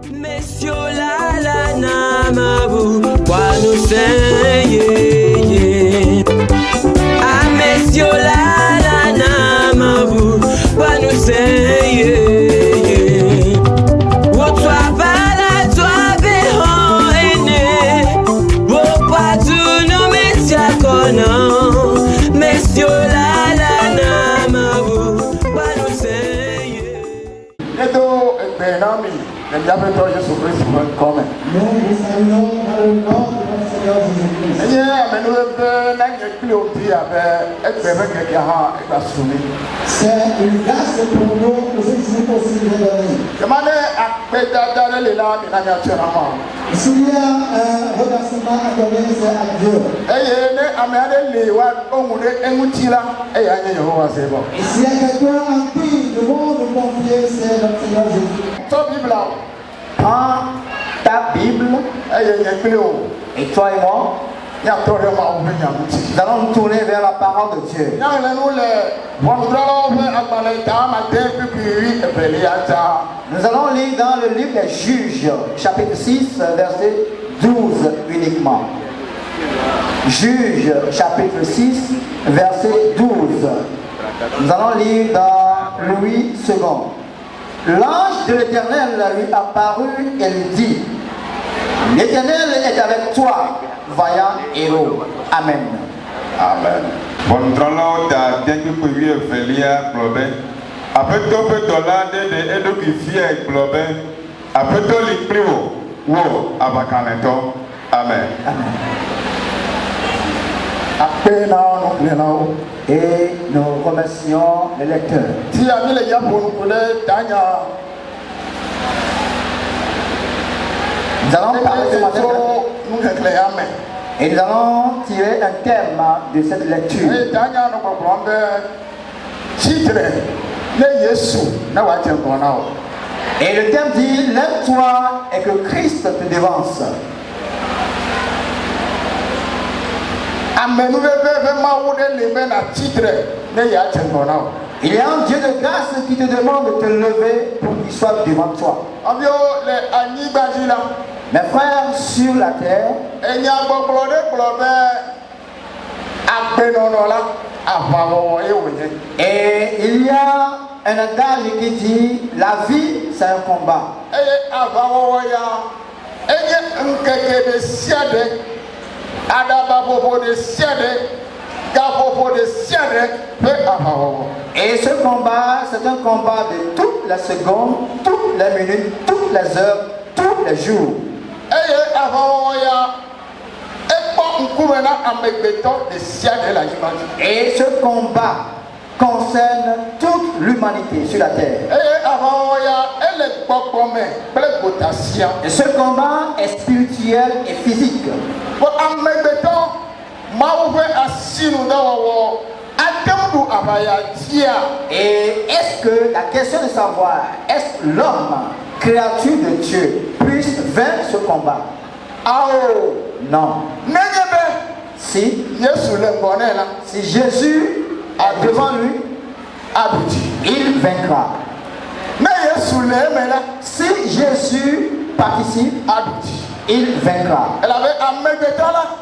Messieurs la la namabu, kwa nous seye. Ah messieurs la la namabu, kwa nous seye. Wotwa bala twa beho ene, wopa tu no mesia kono. Messieurs la la namabu, kwa nous seye. Edo benami. Le diable de Jésus-Christ come. Nous vous saluons dans le nom de notre Seigneur Jésus-Christ. C'est une grâce pour nous que ce jour aussi nous donner. S'il y a un remerciement à donner, c'est à Dieu. Et s'il y a quelqu'un en qui nous devons nous confier, c'est notre Seigneur Jésus. Prends ta Bible et toi et moi, nous allons nous tourner vers la parole de Dieu. Nous allons lire dans le livre des Juges, chapitre 6, verset 12 uniquement. Juges, chapitre 6, verset 12. Nous allons lire dans Louis II. L'ange de l'Éternel lui apparut et lui dit: l'Éternel est avec toi, vaillant héros. Amen. Amen. Bonjour, ta tête pour lui velia globe. Après tout peu dollar de edo qui fier globe. Après tout les primo wo abakaneto. Amen. Et nous remercions les lecteurs. Nous allons parler ce matin et nous allons tirer un thème de cette lecture. Et le thème dit: lève-toi et que Christ te devance. Il y a un Dieu de grâce qui te demande de te lever pour qu'il soit devant toi. Mes frères sur la terre, et il y a un adage qui dit: la vie c'est un combat. Et ce combat, c'est un combat de toutes les secondes, toutes les minutes, toutes les heures, tous les jours. Et ce combat concerne toute l'humanité sur la terre. Et ce combat est spirituel et physique. Et est-ce que la question de savoir, est-ce que l'homme, créature de Dieu, puisse vaincre ce combat? Non. Si Jésus est devant lui, il vaincra. Si Jésus participe, il vaincra.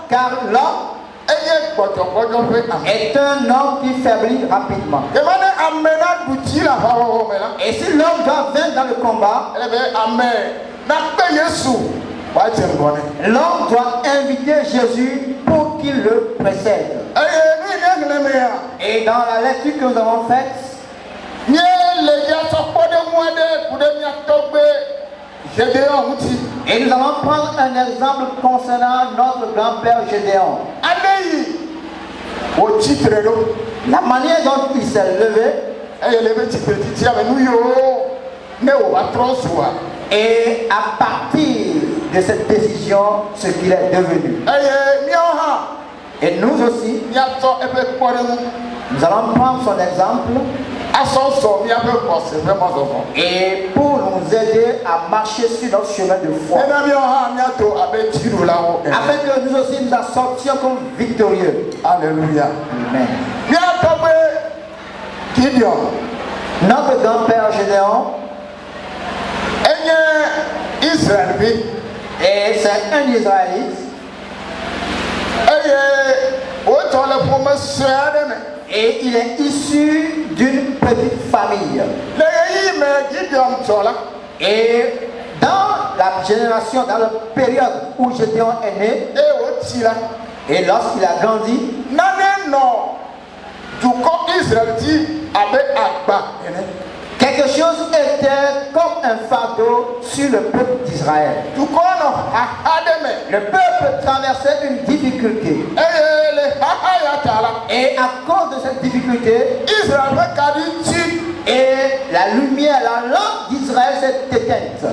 Car l'homme est un homme qui faiblit rapidement. Et si l'homme doit vaincre dans le combat, l'homme doit inviter Jésus pour qu'il le précède. Et dans la lecture que nous avons faite, et nous allons prendre un exemple concernant notre grand-père Gédéon. La manière dont il s'est levé, et à partir de cette décision, ce qu'il est devenu. Et nous aussi, nous allons prendre son exemple et pour nous aider à marcher sur notre chemin de foi, afin que nous aussi nous en sortions comme victorieux. Alléluia. Amen. Notre grand-père Gédéon c'est un Israélite. Et il est issu d'une petite famille. Et dans la génération, dans la période où Gédéon est né, et lorsqu'il a grandi, quelque chose était comme un fardeau sur le peuple d'Israël. Le peuple traversait une difficulté. Et à cause de cette difficulté, et la lumière, la lampe d'Israël s'est éteinte.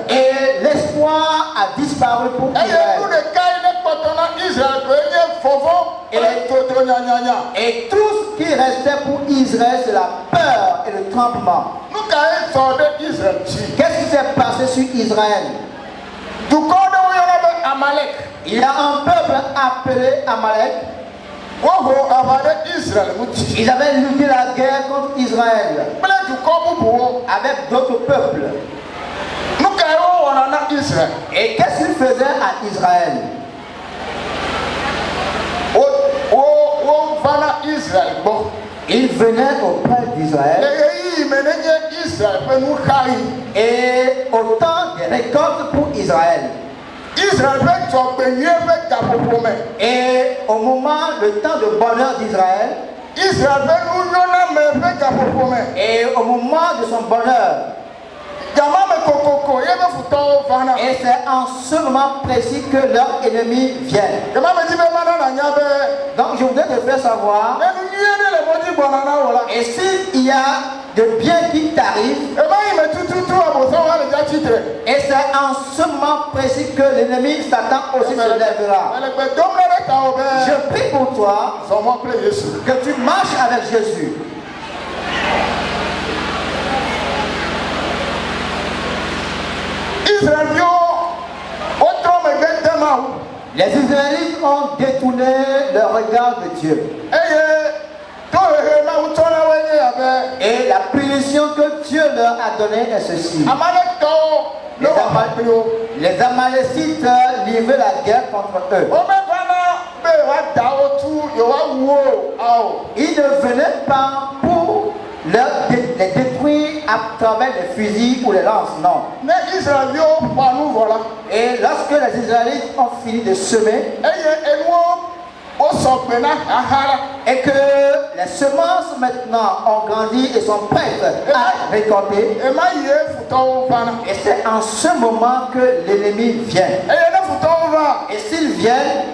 Et l'espoir a disparu pour Israël. Et tout ce qui restait pour Israël, c'est la peur et le tremblement. Qu'est-ce qui s'est passé sur Israël? Il y a un peuple appelé Amalek. Ils avaient lutté la guerre contre Israël avec d'autres peuples. Et qu'est-ce qu'ils faisaient à Israël? Ils venaient auprès d'Israël. Et au temps des récoltes pour Israël. Et au moment, le temps de bonheur d'Israël. Et au moment de son bonheur. Et c'est en ce moment précis que leurs ennemis viennent. Donc je voudrais te faire savoir, et s'il y a de bien qui t'arrive, et c'est en ce moment précis que l'ennemi Satan aussi se lèvera. Je prie pour toi que tu marches avec Jésus. Les Israélites ont détourné le regard de Dieu. Et la punition que Dieu leur a donnée est ceci. Les Amalécites livraient la guerre contre eux. Ils ne venaient pas pour les détruire à travers les fusils ou les lances, non. Et lorsque les Israélites ont fini de semer, et que les semences maintenant ont grandi et sont prêtes à récolter, et c'est en ce moment que l'ennemi vient. Et s'ils viennent,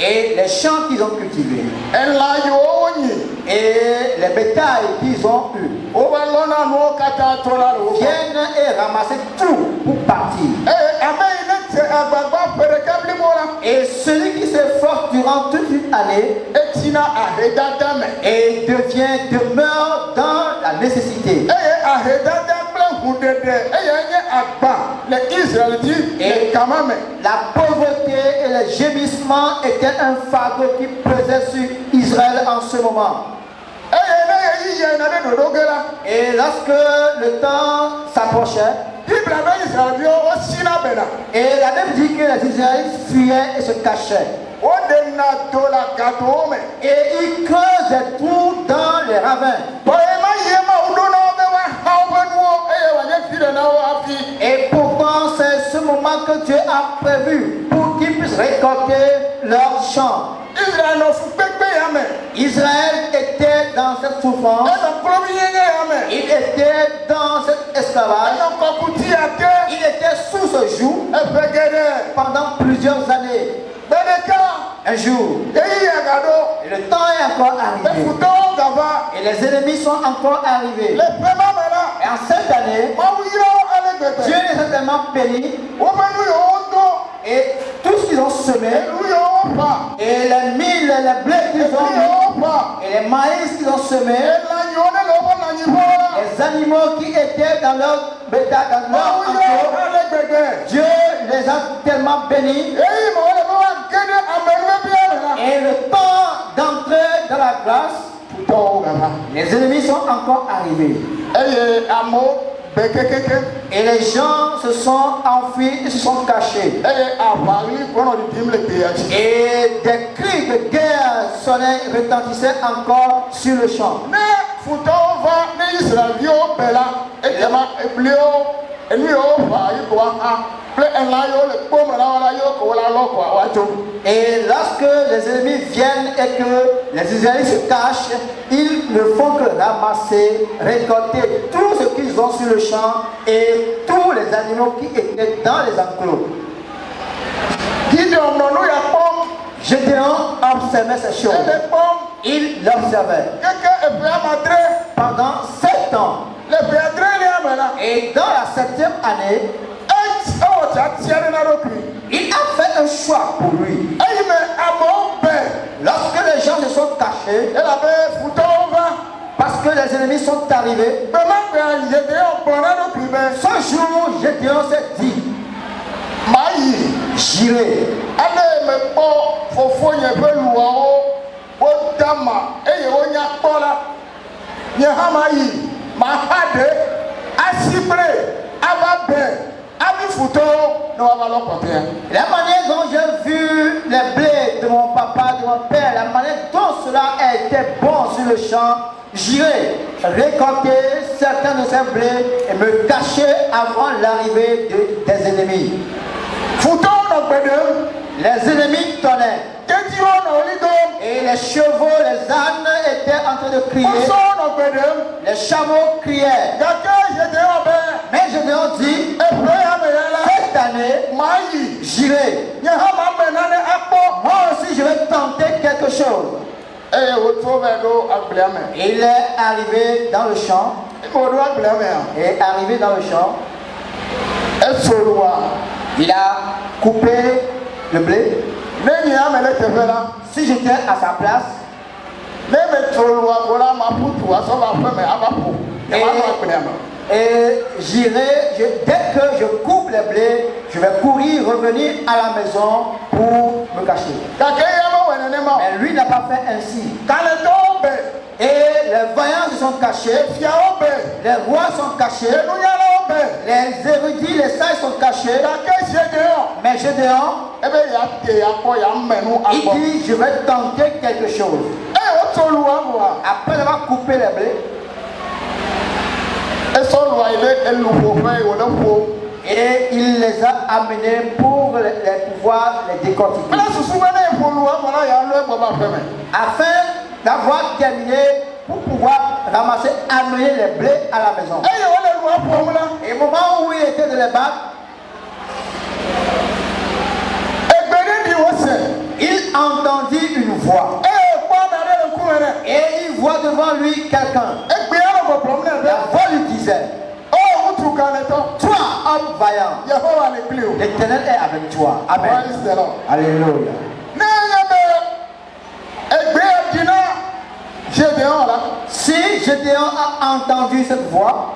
et les champs qu'ils ont cultivés, et les bétails qu'ils ont eus, viennent et ramasser tout pour partir. Et celui qui s'efforce durant toute une année et demeure dans la nécessité. Et la pauvreté et le gémissement étaient un fardeau qui pesait sur Israël en ce moment. Et lorsque le temps s'approchait, et la Bible dit que les Israélites fuyaient et se cachaient. Et ils creusent des trous dans les ravins. Et pourtant c'est ce moment que Dieu a prévu pour qu'ils puissent récolter leurs champs. Israël était dans cette souffrance. Il était dans cet esclavage. Il était sous ce joug pendant plusieurs années. Un jour, et le temps est encore arrivé, et les ennemis sont encore arrivés. Et en cette année, Dieu les a tellement bénis, et tout ce qu'ils ont semé, et les milles, les blés qu'ils ont mis, et les maïs qu'ils ont semés, les animaux qui étaient dans leur bétail, dans leur enclos, Dieu les a tellement bénis. Et le temps d'entrer dans la grâce, les ennemis sont encore arrivés. Et les gens se sont enfuis et se sont cachés. Et des cris de guerre sonnaient, retentissaient encore sur le champ. Et lorsque les ennemis viennent et que les Israélites se cachent, ils ne font que ramasser, récolter tout ce qu'ils ont sur le champ et tous les animaux qui étaient dans les enclos. Gédéon observait ces choses. Il l'observait pendant 7 ans. Et dans la 7e année, il a fait un choix pour lui. Lorsque les gens se sont cachés, parce que les ennemis sont arrivés, ce jour, Gédéon s'est dit, j'irai. La manière dont j'ai vu les blés de mon papa, de mon père, la manière dont cela a été bon sur le champ, j'irai récolter certains de ces blés et me cacher avant l'arrivée des ennemis. Les ennemis tonnaient. Et les chevaux, les ânes étaient en train de crier. Les chameaux criaient. Mais Gédéon dit, cette année, j'irai. Moi aussi, je vais tenter quelque chose. Et il est arrivé dans le champ. Et arrivé dans le champ, il a coupé le blé. Si j'étais à sa place, et j'irai, dès que je coupe les blés, je vais courir, revenir à la maison pour me cacher. Mais lui n'a pas fait ainsi. Et les vaillants se sont cachés, les rois sont cachés, les érudits, les sages sont cachés. Mais Gédéon, il dit, je vais tenter quelque chose. Après avoir coupé les blés, et il les a amenés pour les pouvoir les décortiquer. Afin d'avoir terminé pour pouvoir ramasser, amener les blés à la maison. Et au moment où il était de les battre, il entendit une voix. Et il voit devant lui quelqu'un. La voix lui disait, toi, homme vaillant, l'Éternel est avec toi. Amen. Alléluia. Si Gédéon a entendu cette voix,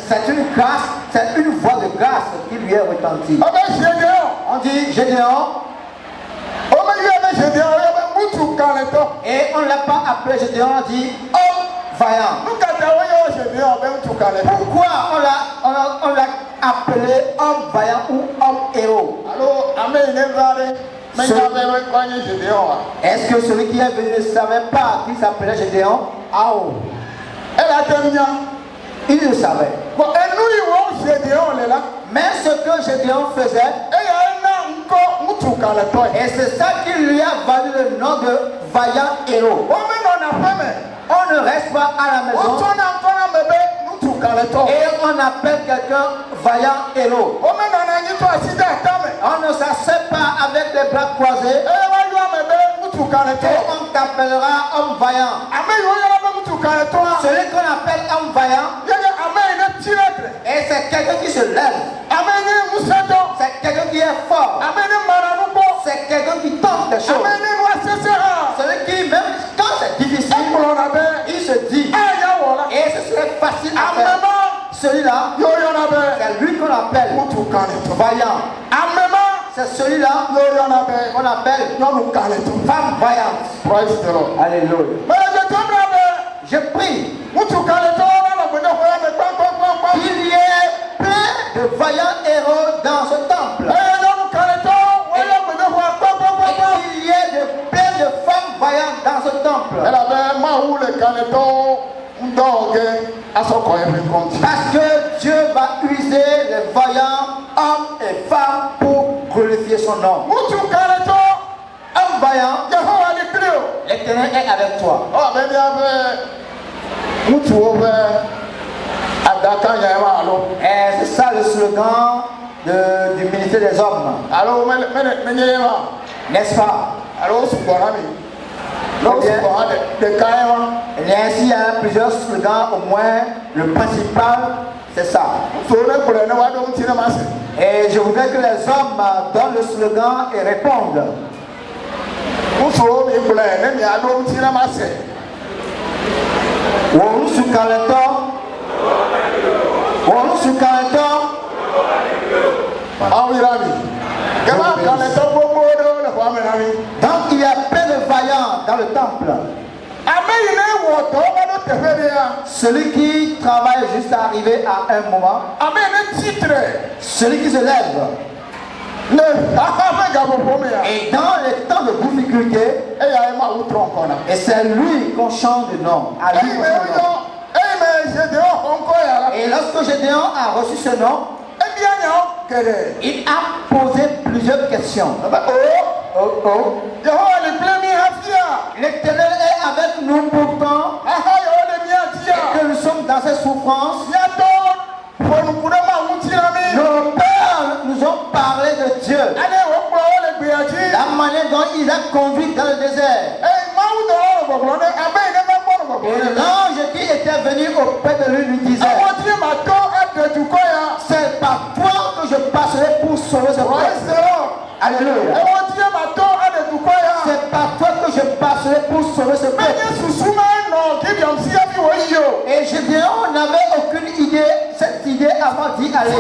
c'est une grâce, c'est une voix de grâce qui lui est retentie. On dit Gédéon, et on ne l'a pas appelé Gédéon, on dit homme vaillant. Pourquoi on l'a appelé homme vaillant ou homme héros? Est-ce que celui qui est venu ne savait pas qu'il s'appelait Gédéon? Il le savait. Mais ce que Gédéon faisait, et c'est ça qui lui a valu le nom de vaillant héros. On ne reste pas à la maison et on appelle quelqu'un vaillant héros. On ne s'assied pas avec les bras croisés et on t'appellera homme vaillant. Celui qu'on appelle homme vaillant, et c'est quelqu'un qui se lève, c'est quelqu'un qui est fort, c'est quelqu'un qui tente des choses, celui qui même quand c'est difficile, il se dit, et ce serait facile à faire. Celui-là, c'est lui qu'on appelle vaillant. C'est celui-là qu'on appelle femme vaillante. Alléluia. Je prie vaillants héros dans ce temple. Et il y a plein de femmes vaillantes dans ce temple. Parce que Dieu va user les vaillants hommes et femmes pour glorifier son nom. Homme vaillant, l'Éternel est avec toi. Et c'est ça le slogan du ministère des hommes. N'est-ce pas? Il y a ainsi plusieurs slogans, au moins le principal, c'est ça. Et je voudrais que les hommes donnent le slogan et répondent. Donc il y a plein de vaillants dans le temple. Celui qui travaille juste à arriver à un moment. Celui qui se lève. Et dans les temps de difficulté, et c'est lui qu'on chante le nom. Et lorsque Gédéon a reçu ce nom, il a posé plusieurs questions. L'Éternel est avec nous pourtant, et que nous sommes dans cette souffrance. Nos pères nous ont parlé de Dieu, la manière dont il a conduit dans le désert. Et l'ange qui était venu auprès de lui disait: c'est par toi que je passerai pour sauver ce peuple. Alléluia. C'est par toi que je passerai pour sauver ce peuple. Et Gédéon n'avait aucune idée, cette idée avant d'y aller.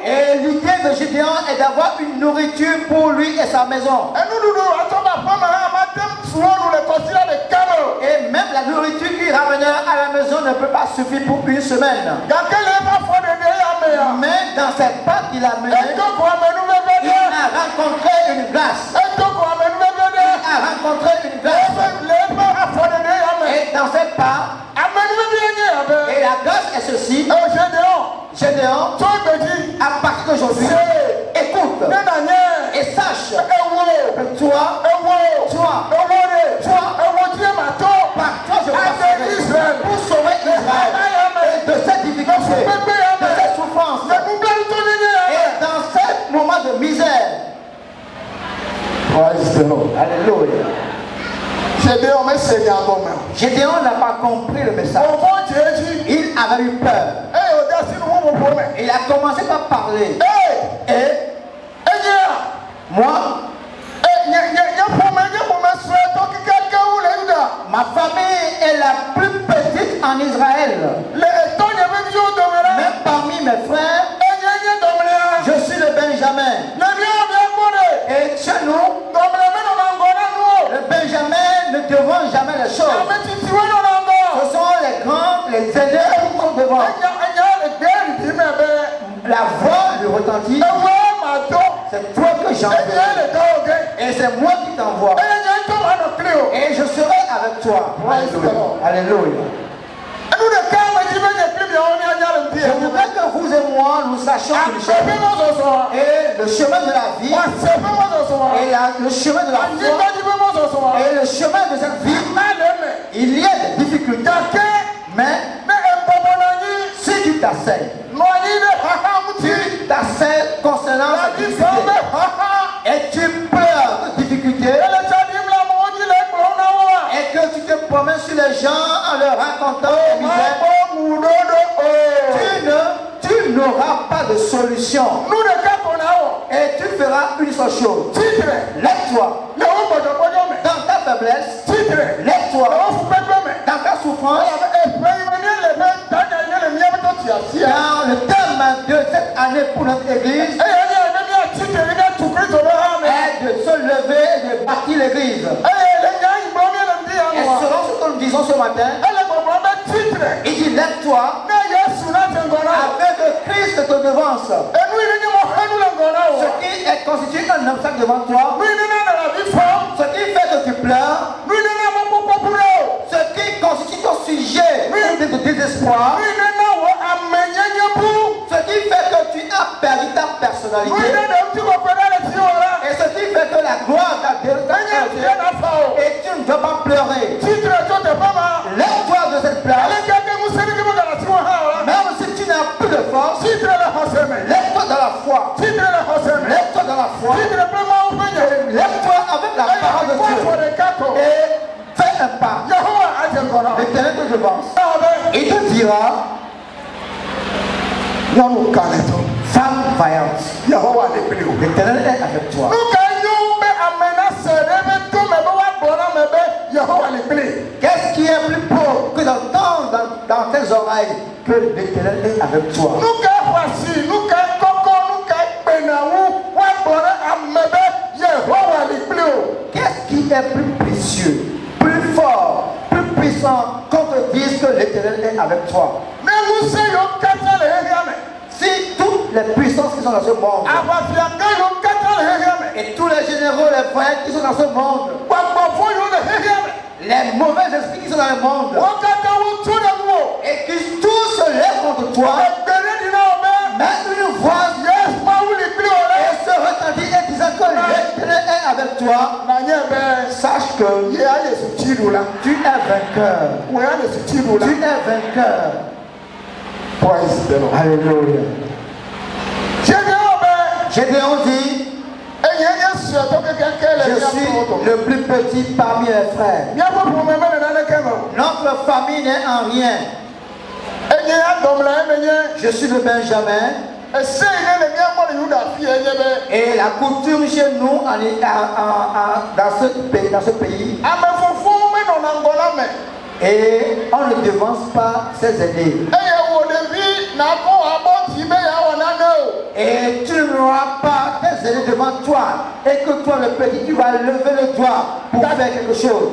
Et l'idée de Gédéon est d'avoir une nourriture pour lui et sa maison. Et même la nourriture qu'il ramenait à la maison ne peut pas suffire pour une semaine. Mais dans cette pâte qu'il a menée, il a rencontré une glace. Il a rencontré une glace. Et dans cette pâte, et la glace est ceci. Gédéon, à partir d'aujourd'hui, écoute et sache que toi, par toi je passerai pour sauver Israël de cette difficulté, de cette souffrance, et dans ce moment de misère. Alléluia. Gédéon n'a pas compris le message. Il avait eu peur. Il a commencé par parler. Moi, ma famille est la plus petite en Israël. Même parmi mes frères, je suis le Benjamin. Et chez nous, le Benjamin ne devant jamais les choses. Ce sont les grands, les aînés qui sont devant. La voix lui retentit. C'est toi que j'envoie. Et c'est moi qui t'envoie. Et je serai avec toi. Alléluia. Je voudrais que vous et moi nous sachions une chose. Et le chemin de la vie, et le chemin de la foi, et le chemin de cette vie, il y a des difficultés. Mais si tu t'asseyes, concernant la difficulté, et tu pleures de difficulté, et que tu te promènes sur les gens en leur racontant tes misères, tu n'auras pas de solution. Et tu feras une seule chose. Lève-toi dans ta faiblesse. Lève-toi dans ta souffrance. Dans le thème de cette année pour notre église est de se lever et de bâtir l'église. Et selon ce que nous disons ce matin, Il dit lève-toi avec Christ te devance. Ce qui est constitué un obstacle devant toi, ce qui fait que tu pleures, ce qui constitue ton sujet de désespoir, ce qui fait que tu as perdu ta personnalité, et ce qui fait que la gloire t'a perdu, et tu ne dois pas pleurer. Lève-toi de cette place. Même si tu n'as plus de force, lève-toi dans la foi. Lève-toi dans la foi. Lève-toi avec la parole de Dieu. Et fais un pas. L'Éternel te devance. Il te dira, femme vaillante, l'Éternel est avec toi. Qu'est-ce qui est plus beau que d'entendre dans tes oreilles que l'Éternel est avec toi? Qu'est-ce qui est plus précieux, plus fort, plus puissant qu'on te dise que l'Éternel est avec toi? Si toutes les puissances qui sont dans ce monde et tous les généraux, les voyants qui sont dans ce monde, les mauvais esprits qui sont dans le monde et qui tous se lèvent contre toi, même une voix et se retentit et disant que l'Éternel est avec toi, sache que tu es vainqueur. Tu es vainqueur. Alléluia. Gédéon dit, je suis le plus petit parmi les frères. Notre famille n'est en rien. Je suis le Benjamin. Et la coutume chez nous dans ce pays, et on ne devance pas ses aînés. Et tu n'auras pas tes aînés devant toi. Et que toi, le petit, tu vas lever le doigt pour faire quelque chose.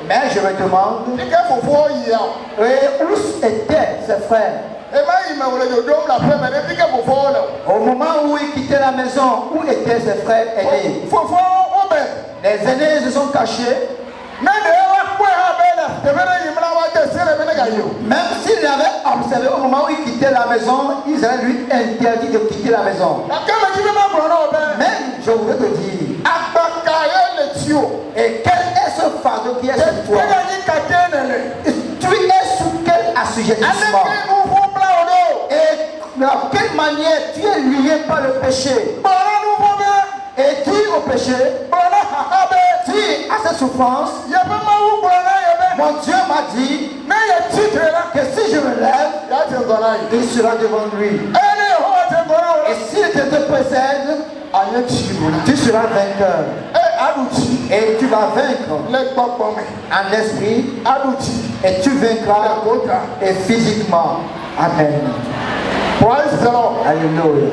Mais je me demande, où étaient ses frères? Au moment où ils quittaient la maison, où étaient ses frères aînés? Les aînés se sont cachés. Même s'il avait observé au moment où il quittait la maison, ils avaient lui interdit de quitter la maison. Même, je voudrais te dire, et quel est ce fardeau qui est sur toi? Tu es sous quel assujettissement? Et de quelle manière tu es lié par le péché? Et qui au péché? Si à cette souffrance, mon Dieu m'a dit que si je me lève, il sera devant lui. Et s'il te précède, tu seras vainqueur. Et tu vas vaincre en esprit, et tu vaincras et physiquement. Amen. Praise the Lord. Alléluia.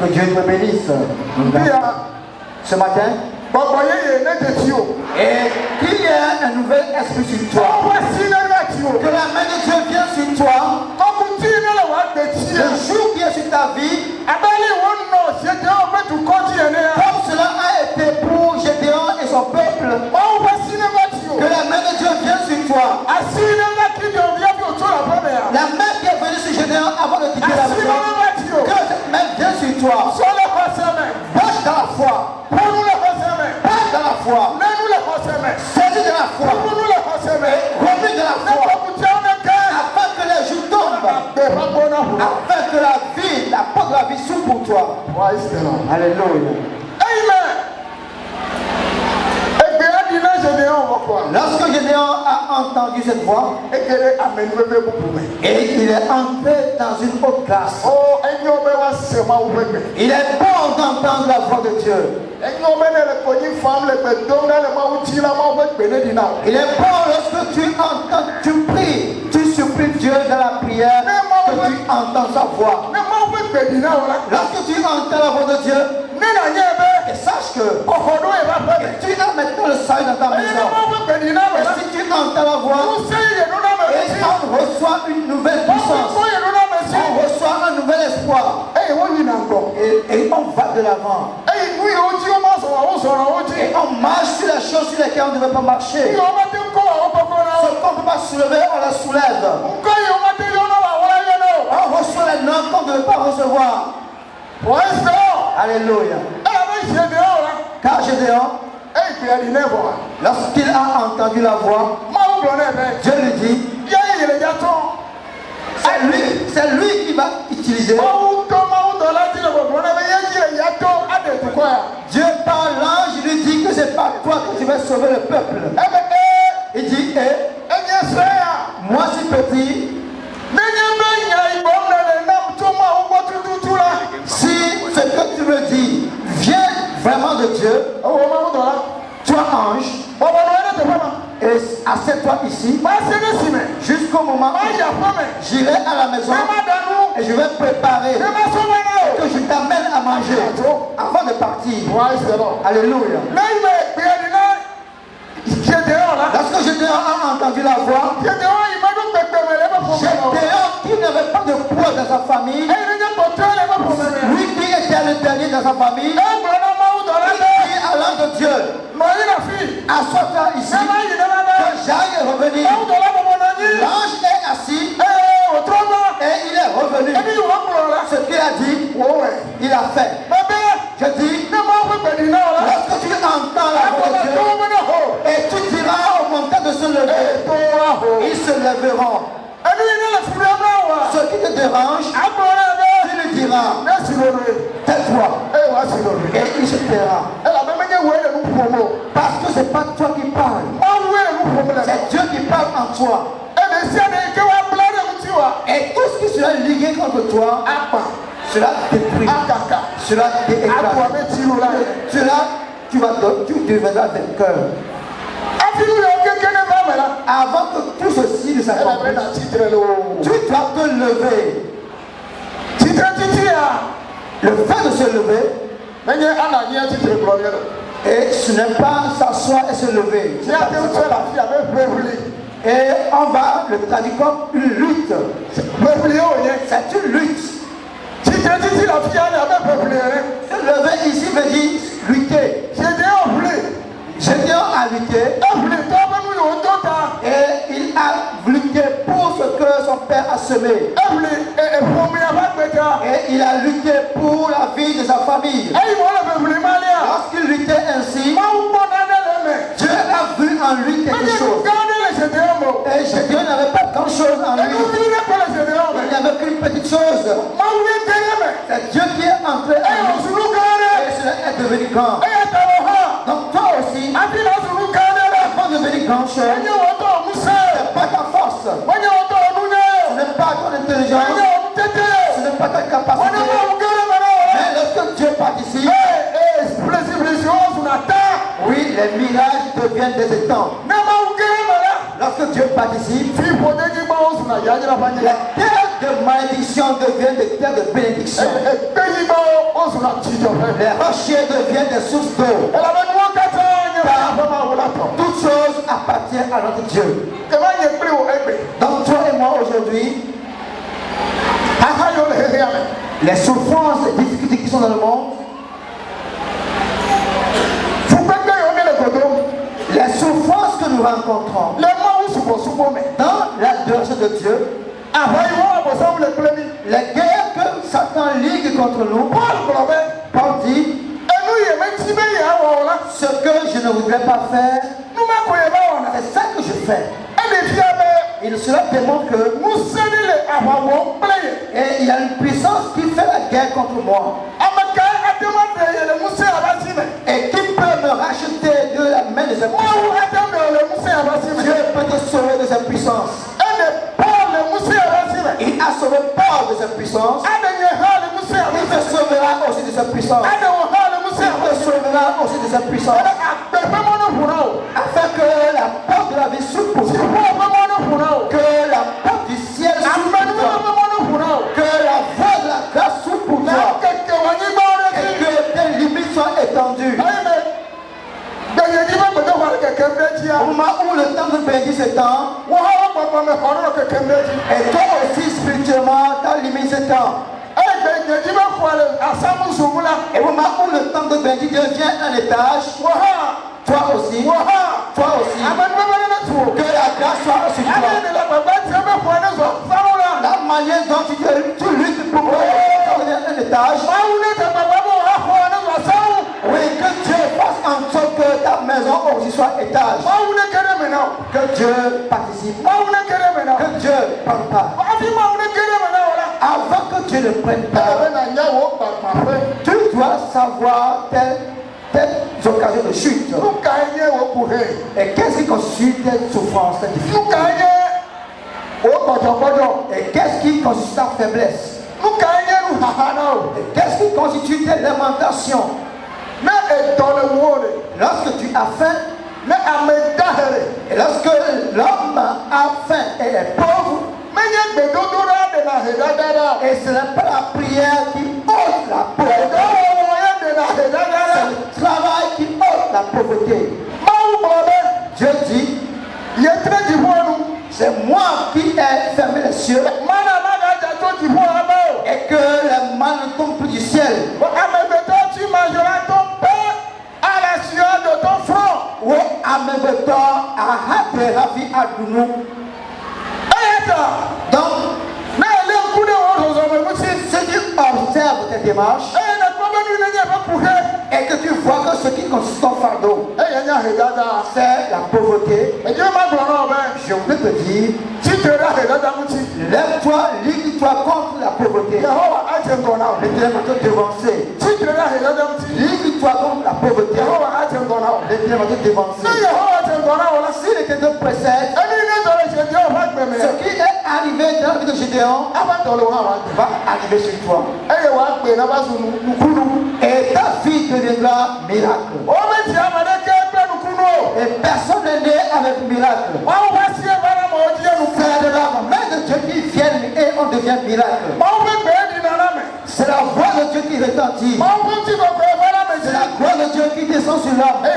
Que Dieu te bénisse. Ce matin, Et qu'il y ait un nouvel esprit sur toi. Que la main de Dieu vienne sur toi. Le jour qui est sur ta vie. Comme cela a été pour Gédéon et son peuple. Que la main de Dieu vienne sur toi. La main qui est venue sur Gédéon avant de quitter la maison. Que cette main vienne sur toi. Marche dans la foi. Marche dans la foi. Saisis de la foi. Remue de la foi. Afin que les jours tombent. Afin que la vie, la porte de la vie s'ouvre pour toi. Alléluia. Amen. Lorsque Gédéon a entendu cette voix, et il est entré dans une autre classe. Il est bon d'entendre la voix de Dieu. Il est bon lorsque tu entends, tu pries, tu supplies Dieu dans la prière, que tu entends sa voix. Lorsque tu entends la voix de Dieu, et sache que tu as maintenant le salut dans ta maison. Et si tu entends la voix, et on reçoit une nouvelle puissance, on reçoit un nouvel espoir. Et on va de l'avant. Et on marche sur les choses sur lesquelles on ne devait pas marcher. Ce qu'on ne peut pas soulever, on la soulève. On reçoit les noms qu'on ne devait pas recevoir. Alléluia. Car Gédéon, lorsqu'il a entendu la voix, Dieu lui dit, c'est lui qui va utiliser. Dieu par l'ange lui dit que c'est pas toi que tu vas sauver le peuple. Il dit, moi si petit, si ce que tu me dis vient vraiment de Dieu, toi ange, et assieds-toi ici jusqu'au moment où j'irai à la maison et je vais préparer que je t'amène à manger avant de partir. Alléluia. Lorsque Gédéon a entendu la voix, Gédéon qui n'avait pas de poids dans sa famille, lui qui était le dernier dans sa famille, il dit à l'ange de Dieu, assois-toi ici, que j'aille revenir. L'ange est assis et il est revenu. Ce qu'il a dit, il a fait. Je dis, lorsque tu entends la voix de Dieu et tu diras aux montagnes de se lever, ils se lèveront. Ce qui te dérange, tu lui diras, tais-toi, et il se taira. Parce que ce n'est pas toi qui parles, c'est Dieu qui parle en toi. Et tout ce qui sera lié contre toi, cela détruit, cela éclate. Cela, tu deviendras vainqueur. Avant que tout ceci ne s'accomplisse, tu dois te lever. Le fait de se lever, et ce n'est pas s'asseoir et se lever. Et on va le traduire comme une lutte. C'est une lutte. Se lever ici veut dire lutter. Gédéon a lutté. Et il a lutté pour ce que son père a semé. Et il a lutté pour la vie de sa famille. Lorsqu'il luttait ainsi, Dieu a vu en lui quelque chose. Et Gédéon n'avait pas grand chose en lui. Il n'avait qu'une petite chose. C'est Dieu qui est entré en lui. Et cela est devenu grand. Donc toi aussi, avant de devenir grand chose, ce n'est pas ta force, ce n'est pas ton intelligence, ce n'est pas ta capacité. Mais lorsque Dieu participe, oui, les mirages deviennent des étangs. Lorsque Dieu participe, les terres de malédiction deviennent des terres de bénédiction. Les rochers deviennent des sources d'eau. appartient à notre Dieu. Comment il est pris au épée? Donc toi et moi aujourd'hui, les souffrances, les difficultés qui sont dans le monde, les souffrances que nous rencontrons dans l'adoration de Dieu, les guerres que Satan ligue contre nous, Paul dit, ce que je ne voudrais pas faire, c'est ça que je fais. Et cela démontre que et il y a une puissance qui fait la guerre contre moi et qui peut me racheter de la main de cette puissance. Dieu peut te sauver de cette puissance. Il a sauvé Paul de cette puissance. Il te sauvera aussi de cette puissance. Il te sauvera aussi de cette puissance. Afin que la porte de la vie s'ouvre pour toi. Que la porte du ciel s'ouvre pour toi. Que la voie de la grâce s'ouvre pour toi. Et que tes limites soient étendues. Au moment où le temps de bénir s'étend, et toi aussi spirituellement, ta limite s'étend. Et au moment où le temps de bénir devient un étage, toi aussi, que la grâce soit sur toi. La manière dont tu luttes pour devenir un étage, oui, que Dieu fasse en sorte que ta maison aussi soit étage. Que Dieu participe. Que Dieu ne prenne pas. Avant que Dieu ne prenne pas, tu dois savoir telles occasions de chute. Et qu'est-ce qui constitue tes souffrances, tes difficultés? Et qu'est-ce qui constitue ta faiblesse? Et qu'est-ce qui constitue tes lamentations? Lorsque tu as faim, et lorsque l'homme a faim et est pauvre, et ce n'est pas la prière qui ôte la pauvreté, c'est le travail qui ôte la pauvreté. Dieu dit, c'est moi qui ai fermé les cieux et que les mannes ne tombent plus du ciel. Tu mangeras ton pain à la sueur de ton front. Ou à même temps, à ravi à nous. Donc, si tu observes tes démarches et que tu vois que ce qui consiste ton fardeau, c'est la pauvreté, je voudrais te dire, lève-toi, ligue-toi contre la pauvreté. L'éternel va te devancer. Ligue-toi contre la pauvreté. L'éternel va te devancer. Si l'éternel te précède, ce qui est arrivé dans la vie de Gédéon va arriver sur toi. Et ta fille deviendra miracle. Et personne n'est né avec miracle. C'est de la main de Dieu qui vient et on devient miracle. C'est la voix de Dieu qui retentit. C'est la gloire de Dieu qui descend sur l'homme. Et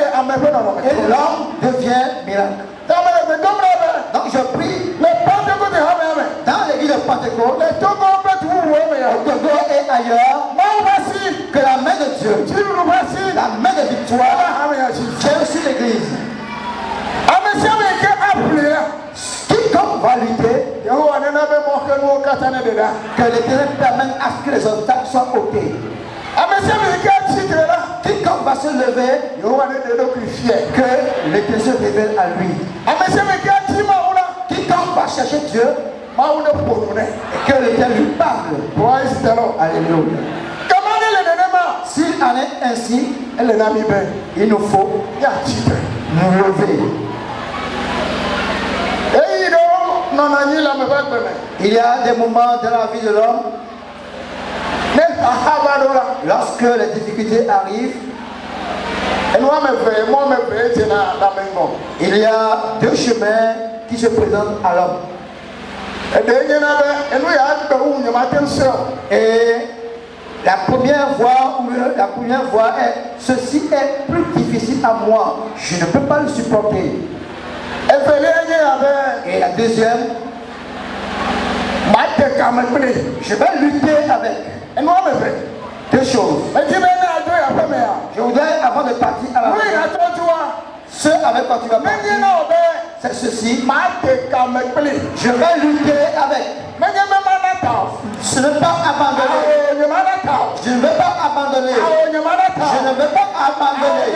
l'homme devient miracle. Donc je prie dans l'église de Pentecôte, au Togo et ailleurs, que la main de Dieu, la main de victoire, vienne sur l'église. Quiconque va lutter, que l'Éternel permette à ce que les obstacles soient ôtés. Quiconque va se lever, que l'Éternel se révèle à lui. Quiconque va chercher Dieu, et que l'Éternel lui parle. Alléluia. S'il en est ainsi, il nous faut nous lever. Il y a des moments dans la vie de l'homme, lorsque les difficultés arrivent, il y a deux chemins qui se présentent à l'homme. Et la première voie est: ceci est plus difficile à moi, je ne peux pas le supporter. Et la deuxième, je vais lutter avec deux choses. Je voudrais, avant de partir à la maison, ce avec quoi tu vas partir, c'est ceci. Je vais lutter avec. Ce n'est pas abandonner. Je ne veux pas abandonner. Je ne veux pas abandonner.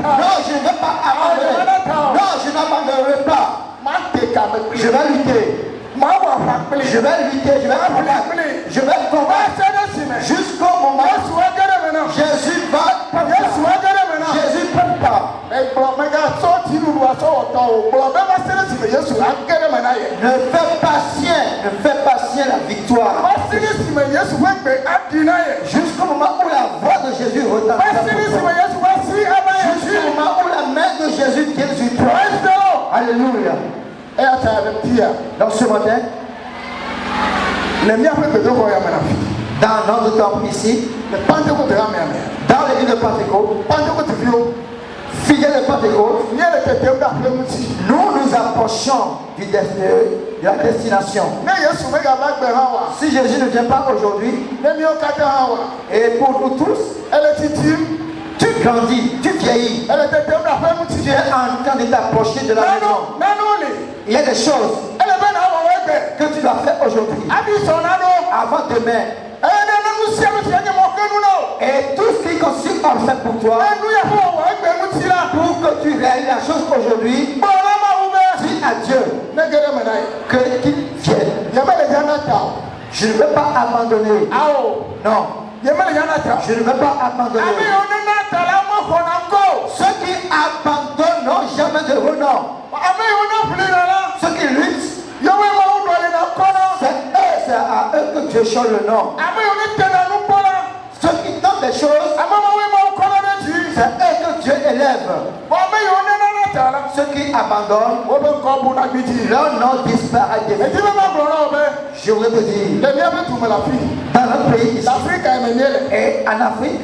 Non, je ne veux pas abandonner. Non, je n'abandonnerai pas. Je vais lutter. Je vais lutter, je vais combattre jusqu'au moment où Jésus va Jésus prépare. Ne fais pas sien la victoire. Jusqu'au moment où la voix de Jésus retentit. Jusqu'au moment où la main de Jésus vient sur toi. Alléluia. Donc ce matin, dans notre temple ici, dans l'église de Pentecôte, fidèles de Pentecôte, nous approchons de la destination. Si Jésus ne vient pas aujourd'hui, et pour nous tous, tu grandis, tu vieillis, tu es en train de t'approcher de la maison. Il y a des choses que tu dois faire aujourd'hui, avant demain. Et tout ce qui constitue en fait pour toi, pour que tu réalises la chose aujourd'hui, dis à Dieu qu'il vienne. Je ne veux pas abandonner. Non. Je ne veux pas abandonner. Ceux qui abandonnent n'ont jamais de renom. Ceux qui luttent, c'est à eux que Dieu change le nom. Ceux qui tentent des choses, c'est eux que Dieu élève. Ceux qui abandonnent, leur nom disparaît. Je voudrais te dire, dans notre pays ici, et en Afrique,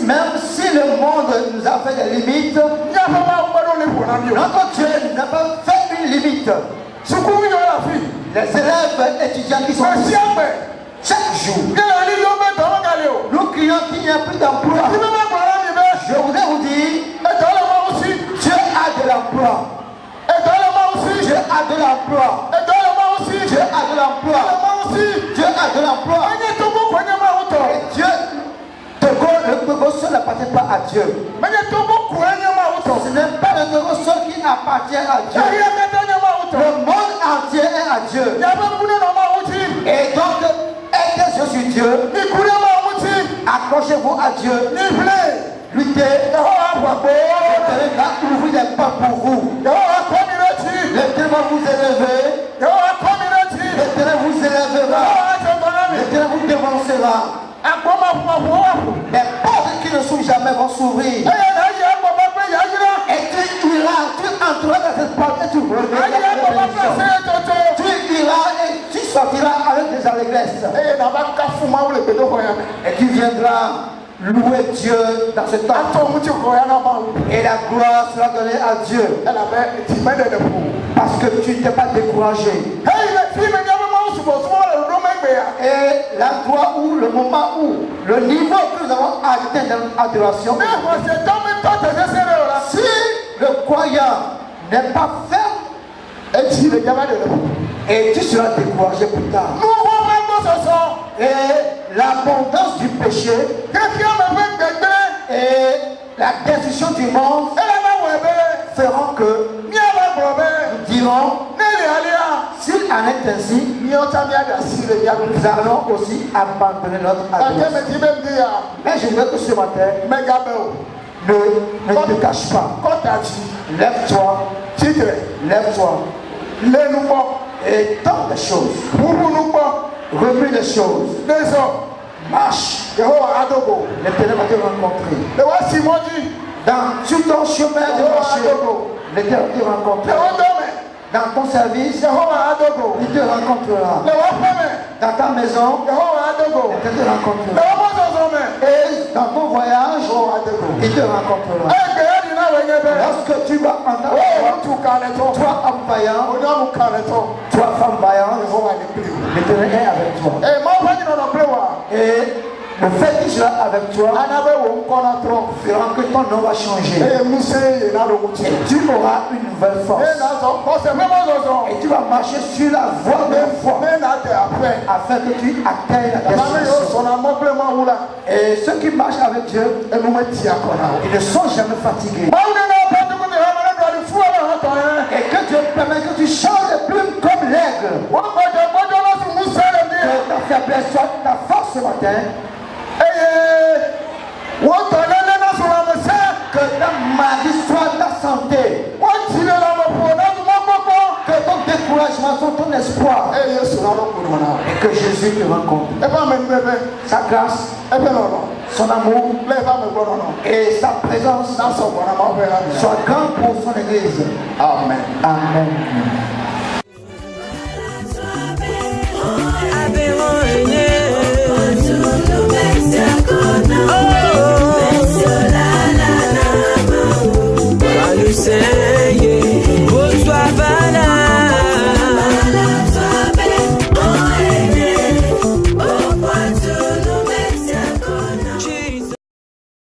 même si le monde nous a fait des limites, notre Dieu n'a pas fait une limite. Les élèves étudiants qui sont ici, chaque jour, nous crions qu'il n'y a plus d'emploi. Je voudrais vous dire, Dieu a de l'emploi. Dieu a de l'emploi. Dieu a de l'emploi. Dieu a de l'emploi. Et Dieu, le Togo seul n'appartient pas à Dieu. Ce n'est pas le Togo seul qui appartient à Dieu. Le monde entier est à Dieu. Et donc, aidez-vous sur Dieu. Accrochez-vous à Dieu. Luttez. L'éternel va ouvrir les portes pour vous. L'éternel va vous élever. L'éternel vous élèvera. L'éternel vous dévancera. Les portes qui ne s'ouvrent jamais vont s'ouvrir. Et tu iras, tu entreras dans cette porte et tu reviendras. Tu iras et tu sortiras avec des allégresse. Et tu viendras louer Dieu dans ce temps. Et la gloire sera donnée à Dieu. Parce que tu n'es pas découragé. Et la gloire où, le moment où, le niveau que nous avons atteint dans notre adoration, si le croyant n'est pas ferme, et tu seras découragé plus tard. Et l'abondance du péché et la destruction du monde feront que nous dirons, s'il en est ainsi, nous allons aussi abandonner notre adoration. Mais je veux que ce matin, ne te cache pas. Lève-toi. Lève-toi. Et tente des choses. Remue les choses. Marche. L'Éternel va te rencontrer. Sur ton chemin de marcher, l'Éternel te rencontrera. Dans ton service, il te rencontrera. Dans ta maison, il te rencontrera. Et dans ton voyage, il te rencontrera. Lorsque tu vas entendre toi homme vaillant, toi femme vaillante, l'Éternel est avec toi. Et le fait qu'il soit avec toi fera que ton nom va changer. Et tu auras une nouvelle force. Et tu vas marcher sur la voie de la foi afin que tu atteignes la destination. Et ceux qui marchent avec Dieu, ils ne sont jamais fatigués. Et que Dieu permet que tu changes de plume comme l'aigle. Que ta faiblesse soit ta force ce matin. Que ta maladie soit ta santé. Que ton découragement soit ton espoir. Et que Jésus te rencontre. Sa grâce, son amour et sa présence soit grande pour son église. Amen. Amen.